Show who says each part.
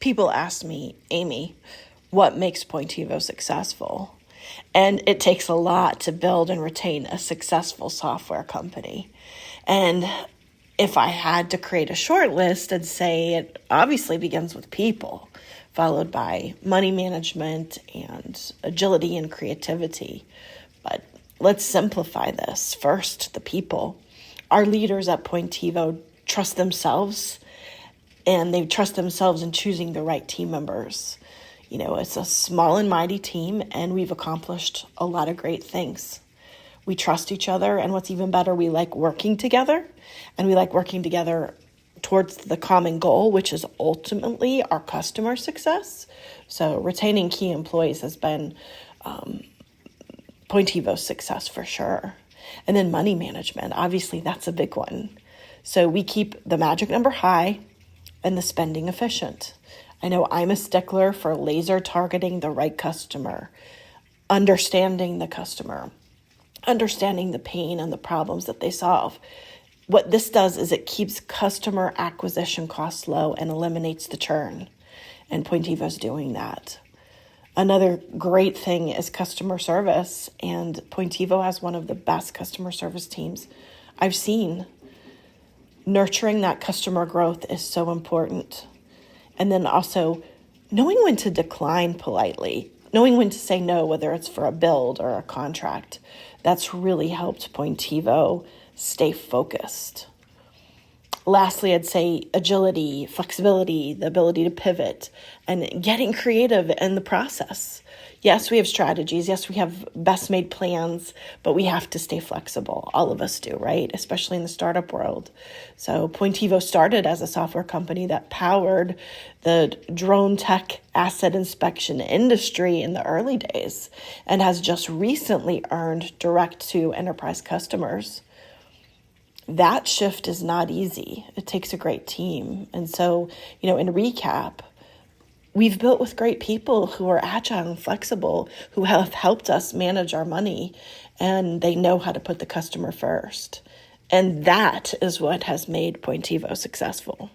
Speaker 1: People ask me, Amy, what makes Pointivo successful? And it takes a lot to build and retain a successful software company. And if I had to create a short list, I'd say it obviously begins with people, followed by money management and agility and creativity. But let's simplify this. First, the people. Our leaders at Pointivo trust themselves, and they trust themselves in choosing the right team members. It's a small and mighty team, and we've accomplished a lot of great things. We trust each other, and what's even better, we like working together, and we like working together towards the common goal, which is ultimately our customer success. So retaining key employees has been Pointivo's success for sure. And then money management, obviously that's a big one. So we keep the magic number high and the spending efficient. I know I'm a stickler for laser targeting the right customer, understanding the customer, understanding the pain and the problems that they solve. What this does is it keeps customer acquisition costs low and eliminates the churn. And Pointivo's doing that. Another great thing is customer service, and Pointivo has one of the best customer service teams I've seen. Nurturing that customer growth is so important. And then also knowing when to decline politely, knowing when to say no, whether it's for a build or a contract, that's really helped Pointivo stay focused. Lastly, I'd say agility, flexibility, the ability to pivot, and getting creative in the process. Yes, we have strategies. Yes, we have best made plans, but we have to stay flexible. All of us do, right? Especially in the startup world. So Pointivo started as a software company that powered the drone tech asset inspection industry in the early days and has just recently earned direct to enterprise customers. That shift is not easy. It takes a great team. And so, in recap, we've built with great people who are agile and flexible, who have helped us manage our money, and they know how to put the customer first. And that is what has made Pointivo successful.